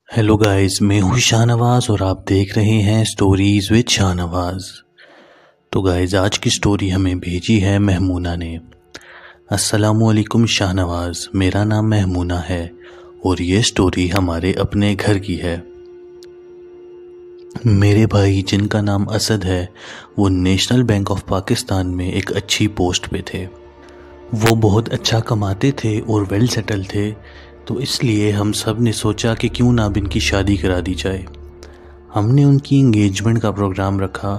Hello guys, मैं हूँ शाहनवाज और आप देख रहे हैं स्टोरीज विद शाहनवाज। तो गाइस, आज की स्टोरी हमें भेजी है महमूना ने। अस्सलामुअलैकुम शाहनवाज, मेरा नाम महमूना है और ये स्टोरी हमारे अपने घर की है। मेरे भाई जिनका नाम असद है वो नेशनल बैंक ऑफ पाकिस्तान में एक अच्छी पोस्ट पे थे। वो बहुत अच्छा कमाते थे और वेल सेटल थे, तो इसलिए हम सब ने सोचा कि क्यों ना अब इनकी शादी करा दी जाए। हमने उनकी एंगेजमेंट का प्रोग्राम रखा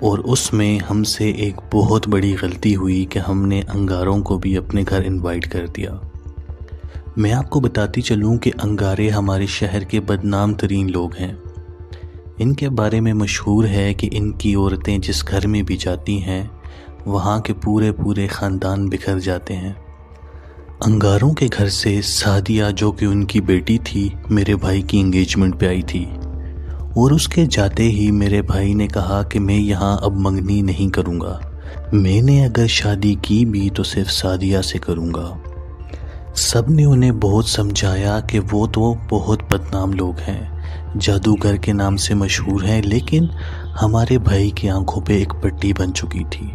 और उसमें हमसे एक बहुत बड़ी गलती हुई कि हमने अंगारों को भी अपने घर इनवाइट कर दिया। मैं आपको बताती चलूं कि अंगारे हमारे शहर के बदनाम तरीन लोग हैं। इनके बारे में मशहूर है कि इनकी औरतें जिस घर में भी जाती हैं वहाँ के पूरे पूरे ख़ानदान बिखर जाते हैं। अंगारों के घर से सादिया, जो कि उनकी बेटी थी, मेरे भाई की एंगेजमेंट पे आई थी और उसके जाते ही मेरे भाई ने कहा कि मैं यहाँ अब मंगनी नहीं करूँगा, मैंने अगर शादी की भी तो सिर्फ सादिया से करूँगा। सब ने उन्हें बहुत समझाया कि वो तो बहुत बदनाम लोग हैं, जादूगर के नाम से मशहूर हैं, लेकिन हमारे भाई की आंखों पे एक पट्टी बन चुकी थी।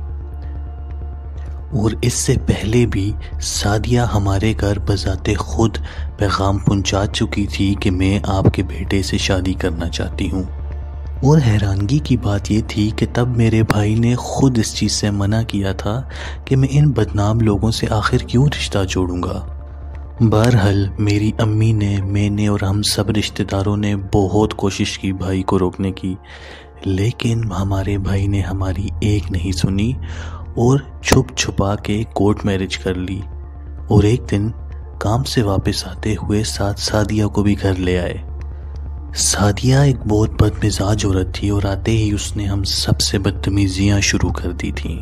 और इससे पहले भी सादिया हमारे घर बजाते खुद पैगाम पहुंचा चुकी थी कि मैं आपके बेटे से शादी करना चाहती हूँ। और हैरानगी की बात यह थी कि तब मेरे भाई ने खुद इस चीज़ से मना किया था कि मैं इन बदनाम लोगों से आखिर क्यों रिश्ता जोड़ूंगा। बहरहाल मेरी अम्मी ने, मैंने और हम सब रिश्तेदारों ने बहुत कोशिश की भाई को रोकने की, लेकिन हमारे भाई ने हमारी एक नहीं सुनी और छुप छुपा के कोर्ट मैरिज कर ली। और एक दिन काम से वापस आते हुए साथ सादिया को भी घर ले आए। सादिया एक बहुत बदमिजाज औरत थी और आते ही उसने हम सबसे बदतमीजियां शुरू कर दी थी,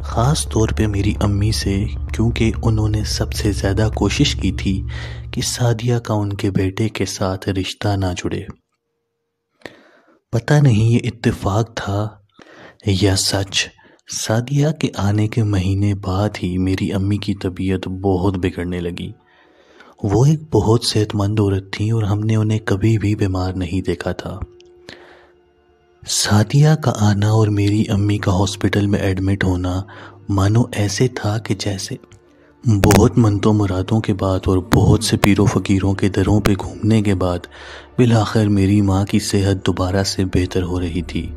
ख़ास तौर पे मेरी अम्मी से, क्योंकि उन्होंने सबसे ज़्यादा कोशिश की थी कि सादिया का उनके बेटे के साथ रिश्ता ना जुड़े। पता नहीं ये इत्तेफाक था या सच। सादिया के आने के महीने बाद ही मेरी अम्मी की तबीयत बहुत बिगड़ने लगी। वो एक बहुत सेहतमंद औरत थी और हमने उन्हें कभी भी बीमार नहीं देखा था। सादिया का आना और मेरी अम्मी का हॉस्पिटल में एडमिट होना मानो ऐसे था कि जैसे बहुत मनतो मुरादों के बाद और बहुत से पीरों फकीरों के दरों पे घूमने के बाद बिलाखिर मेरी माँ की सेहत दोबारा से बेहतर हो रही थी।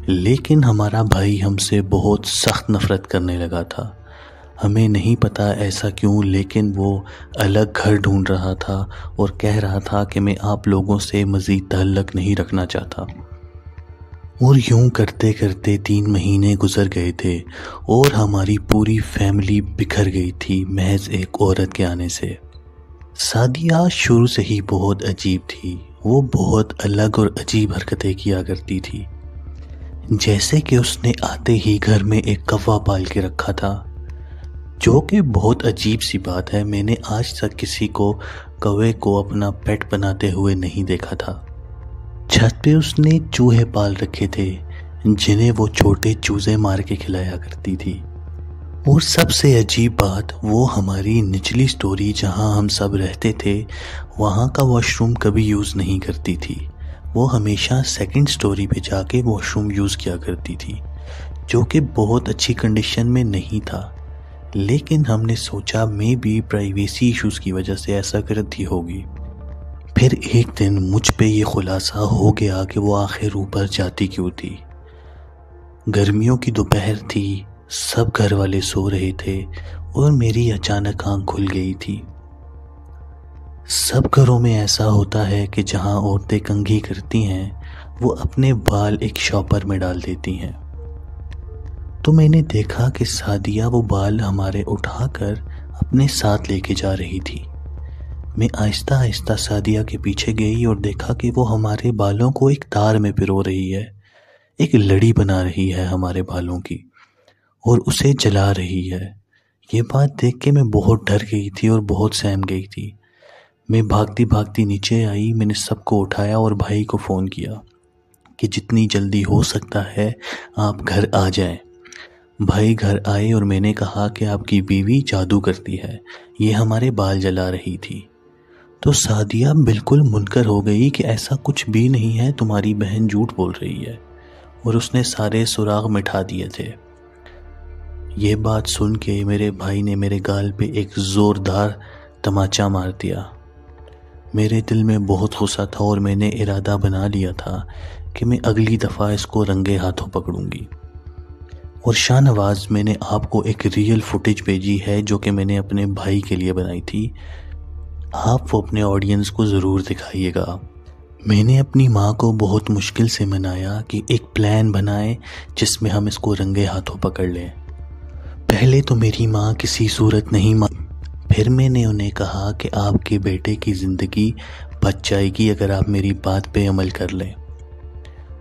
लेकिन हमारा भाई हमसे बहुत सख्त नफरत करने लगा था। हमें नहीं पता ऐसा क्यों, लेकिन वो अलग घर ढूंढ रहा था और कह रहा था कि मैं आप लोगों से मज़ीद ताल्लुक़ नहीं रखना चाहता। और यूं करते करते 3 महीने गुजर गए थे और हमारी पूरी फैमिली बिखर गई थी महज एक औरत के आने से। सादिया शुरू से ही बहुत अजीब थी। वो बहुत अलग और अजीब हरकतें किया करती थी, जैसे कि उसने आते ही घर में एक कौवा पाल के रखा था, जो कि बहुत अजीब सी बात है। मैंने आज तक किसी को कौवे को अपना पेट बनाते हुए नहीं देखा था। छत पे उसने चूहे पाल रखे थे जिन्हें वो छोटे चूजे मार के खिलाया करती थी। और सबसे अजीब बात, वो हमारी निचली स्टोरी जहां हम सब रहते थे वहां का वॉशरूम कभी यूज़ नहीं करती थी। वो हमेशा सेकंड स्टोरी पे जाके वॉशरूम यूज़ किया करती थी, जो कि बहुत अच्छी कंडीशन में नहीं था। लेकिन हमने सोचा मे बी प्राइवेसी इश्यूज़ की वजह से ऐसा करती होगी। फिर एक दिन मुझ पे ये खुलासा हो गया कि वो आखिर ऊपर जाती क्यों थी। गर्मियों की दोपहर थी, सब घर वाले सो रहे थे और मेरी अचानक आँख खुल गई थी। सब घरों में ऐसा होता है कि जहां औरतें कंघी करती हैं वो अपने बाल एक शॉपर में डाल देती हैं। तो मैंने देखा कि सादिया वो बाल हमारे उठाकर अपने साथ लेके जा रही थी। मैं आहिस्ता आहिस्ता सादिया के पीछे गई और देखा कि वो हमारे बालों को एक तार में पिरो रही है, एक लड़ी बना रही है हमारे बालों की और उसे जला रही है। ये बात देख के मैं बहुत डर गई थी और बहुत सहम गई थी। मैं भागती भागती नीचे आई, मैंने सबको उठाया और भाई को फ़ोन किया कि जितनी जल्दी हो सकता है आप घर आ जाएं। भाई घर आए और मैंने कहा कि आपकी बीवी जादू करती है, ये हमारे बाल जला रही थी। तो सादिया बिल्कुल मुनकर हो गई कि ऐसा कुछ भी नहीं है, तुम्हारी बहन झूठ बोल रही है, और उसने सारे सुराग मिटा दिए थे। ये बात सुन के मेरे भाई ने मेरे गाल पे एक ज़ोरदार तमाचा मार दिया। मेरे दिल में बहुत गुस्सा था और मैंने इरादा बना लिया था कि मैं अगली दफ़ा इसको रंगे हाथों पकड़ूंगी। और शाहनवाज, मैंने आपको एक रियल फुटेज भेजी है जो कि मैंने अपने भाई के लिए बनाई थी, आप वो अपने ऑडियंस को ज़रूर दिखाइएगा। मैंने अपनी माँ को बहुत मुश्किल से मनाया कि एक प्लान बनाए जिसमें हम इसको रंगे हाथों पकड़ लें। पहले तो मेरी माँ किसी सूरत नहीं मान, फिर मैंने उन्हें कहा कि आपके बेटे की ज़िंदगी बच जाएगी अगर आप मेरी बात पे अमल कर लें।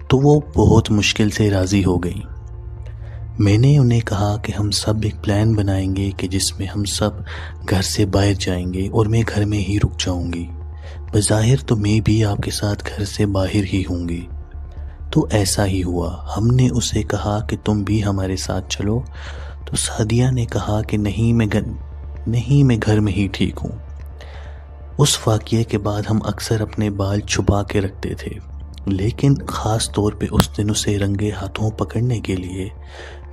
तो वो बहुत मुश्किल से राज़ी हो गई। मैंने उन्हें कहा कि हम सब एक प्लान बनाएंगे कि जिसमें हम सब घर से बाहर जाएंगे और मैं घर में ही रुक जाऊंगी। बज़ाहिर तो मैं भी आपके साथ घर से बाहर ही होंगी। तो ऐसा ही हुआ। हमने उसे कहा कि तुम भी हमारे साथ चलो, तो सादिया ने कहा कि नहीं, मैं घर में ही ठीक हूँ। उस वाक़ये के बाद हम अक्सर अपने बाल छुपा के रखते थे, लेकिन ख़ास तौर पे उस दिन उसे रंगे हाथों पकड़ने के लिए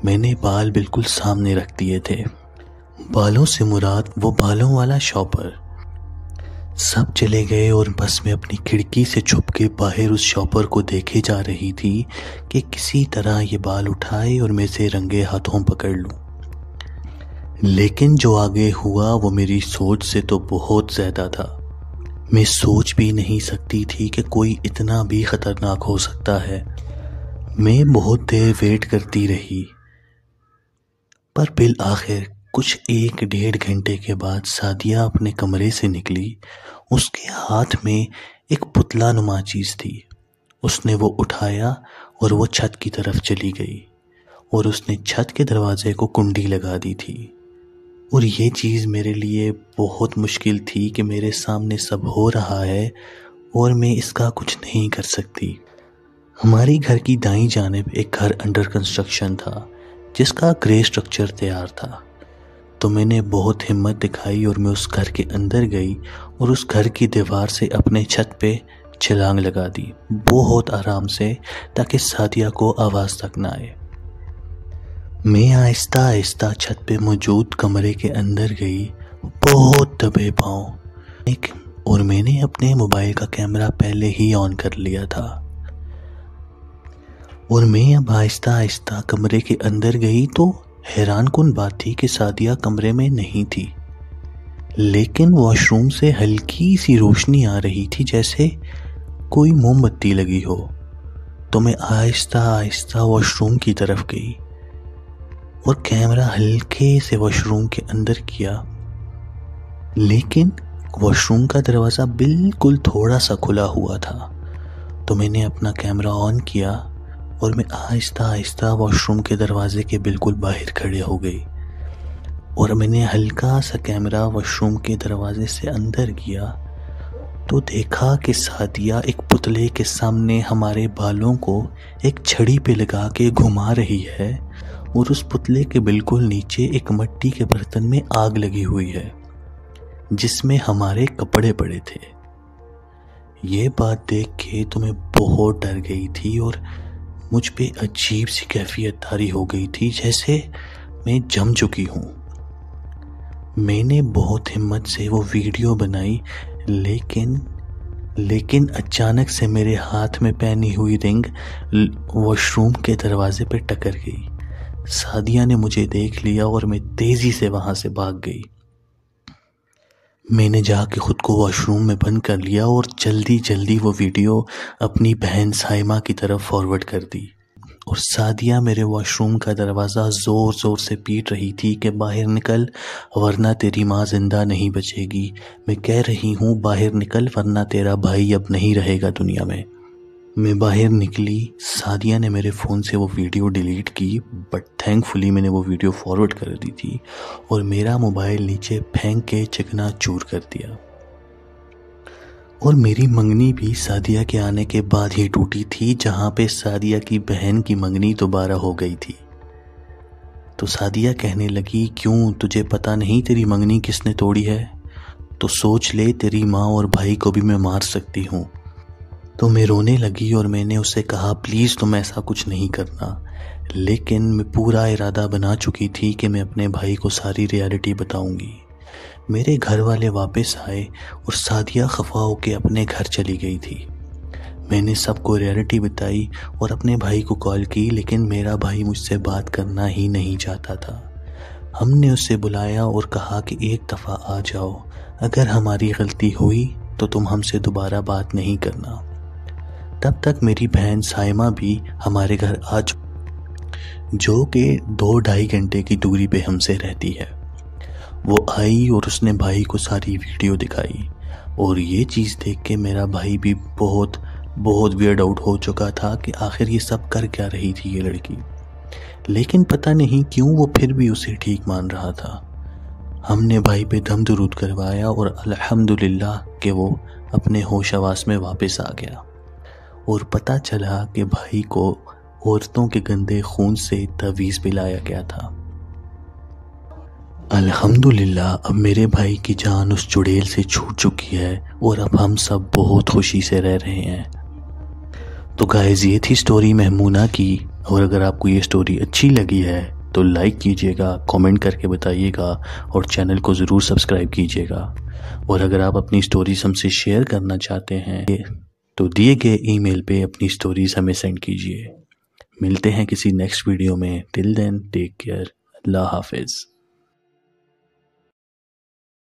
मैंने बाल बिल्कुल सामने रख दिए थे। बालों से मुराद वो बालों वाला शॉपर। सब चले गए और बस मैं अपनी खिड़की से छुप के बाहर उस शॉपर को देखे जा रही थी कि किसी तरह ये बाल उठाए और मैं इसे रंगे हाथों पकड़ लूं। लेकिन जो आगे हुआ वो मेरी सोच से तो बहुत ज़्यादा था। मैं सोच भी नहीं सकती थी कि कोई इतना भी ख़तरनाक हो सकता है। मैं बहुत देर वेट करती रही, पर बिल आखिर कुछ 1-1.5 घंटे के बाद सादिया अपने कमरे से निकली। उसके हाथ में एक पुतला नुमा चीज़ थी। उसने वो उठाया और वो छत की तरफ चली गई और उसने छत के दरवाजे को कुंडी लगा दी थी। और ये चीज़ मेरे लिए बहुत मुश्किल थी कि मेरे सामने सब हो रहा है और मैं इसका कुछ नहीं कर सकती। हमारी घर की दाईं जानिब एक घर अंडर कंस्ट्रक्शन था जिसका ग्रे स्ट्रक्चर तैयार था। तो मैंने बहुत हिम्मत दिखाई और मैं उस घर के अंदर गई और उस घर की दीवार से अपने छत पे छलांग लगा दी, बहुत आराम से, ताकि सादिया को आवाज़ तक ना आए। मैं आहिस्ता आहिस्ता छत पे मौजूद कमरे के अंदर गई, बहुत दबे पाँव, और मैंने अपने मोबाइल का कैमरा पहले ही ऑन कर लिया था। और मैं अब आहिस्ता आहिस्ता कमरे के अंदर गई तो हैरानकुन बात थी कि सादिया कमरे में नहीं थी, लेकिन वॉशरूम से हल्की सी रोशनी आ रही थी जैसे कोई मोमबत्ती लगी हो। तो मैं आहिस्ता आहिस्ता वॉशरूम की तरफ गई और कैमरा हल्के से वॉशरूम के अंदर किया, लेकिन वॉशरूम का दरवाज़ा बिल्कुल थोड़ा सा खुला हुआ था। तो मैंने अपना कैमरा ऑन किया और मैं आहिस्ता आहिस्ता वॉशरूम के दरवाजे के बिल्कुल बाहर खड़े हो गई और मैंने हल्का सा कैमरा वॉशरूम के दरवाजे से अंदर किया तो देखा कि सादिया एक पुतले के सामने हमारे बालों को एक छड़ी पे लगा के घुमा रही है और उस पुतले के बिल्कुल नीचे एक मिट्टी के बर्तन में आग लगी हुई है जिसमें हमारे कपड़े पड़े थे। ये बात देख के तो मैं बहुत डर गई थी और मुझ पे अजीब सी कैफियत तारी हो गई थी, जैसे मैं जम चुकी हूँ। मैंने बहुत हिम्मत से वो वीडियो बनाई, लेकिन अचानक से मेरे हाथ में पहनी हुई रिंग वॉशरूम के दरवाजे पे टकर गई। सादिया ने मुझे देख लिया और मैं तेजी से वहां से भाग गई। मैंने जाके खुद को वॉशरूम में बंद कर लिया और जल्दी जल्दी वो वीडियो अपनी बहन साइमा की तरफ फॉरवर्ड कर दी। और सादिया मेरे वॉशरूम का दरवाज़ा ज़ोर ज़ोर से पीट रही थी कि बाहर निकल वरना तेरी माँ ज़िंदा नहीं बचेगी। मैं कह रही हूँ बाहर निकल वरना तेरा भाई अब नहीं रहेगा दुनिया में। मैं बाहर निकली। सादिया ने मेरे फ़ोन से वो वीडियो डिलीट की, बट थैंकफुली मैंने वो वीडियो फॉरवर्ड कर दी थी और मेरा मोबाइल नीचे फेंक के चकनाचूर कर दिया। और मेरी मंगनी भी सादिया के आने के बाद ही टूटी थी, जहाँ पे सादिया की बहन की मंगनी दोबारा हो गई थी। तो सादिया कहने लगी, क्यों तुझे पता नहीं तेरी मंगनी किसने तोड़ी है? तो सोच ले तेरी माँ और भाई को भी मैं मार सकती हूँ। तो मैं रोने लगी और मैंने उससे कहा प्लीज़ तुम ऐसा कुछ नहीं करना। लेकिन मैं पूरा इरादा बना चुकी थी कि मैं अपने भाई को सारी रियलिटी बताऊंगी। मेरे घर वाले वापस आए और सादिया खफा होकर अपने घर चली गई थी। मैंने सबको रियलिटी बताई और अपने भाई को कॉल की, लेकिन मेरा भाई मुझसे बात करना ही नहीं चाहता था। हमने उसे बुलाया और कहा कि एक दफ़ा आ जाओ, अगर हमारी गलती हुई तो तुम हमसे दोबारा बात नहीं करना। तब तक मेरी बहन साइमा भी हमारे घर आ जो कि 2-2.5 घंटे की दूरी पे हमसे रहती है। वो आई और उसने भाई को सारी वीडियो दिखाई और ये चीज़ देख के मेरा भाई भी बहुत वियर्ड आउट हो चुका था कि आखिर ये सब कर क्या रही थी ये लड़की। लेकिन पता नहीं क्यों वो फिर भी उसे ठीक मान रहा था। हमने भाई पे दम दुरूद करवाया और अल्हम्दुलिल्लाह कि वो अपने होश हवास में वापस आ गया और पता चला कि भाई को औरतों के गंदे खून से तवीज़ पिलाया गया था। अल्हम्दुलिल्लाह अब मेरे भाई की जान उस चुड़ैल से छूट चुकी है और अब हम सब बहुत खुशी से रह रहे हैं। तो गाइस ये थी स्टोरी महमूना की, और अगर आपको ये स्टोरी अच्छी लगी है तो लाइक कीजिएगा, कमेंट करके बताइएगा और चैनल को ज़रूर सब्सक्राइब कीजिएगा। और अगर आप अपनी स्टोरीज हमसे शेयर करना चाहते हैं तो दिए गए ईमेल पे अपनी स्टोरीज हमें सेंड कीजिए। मिलते हैं किसी नेक्स्ट वीडियो में। Till then take care. अल्लाह हाफिज़।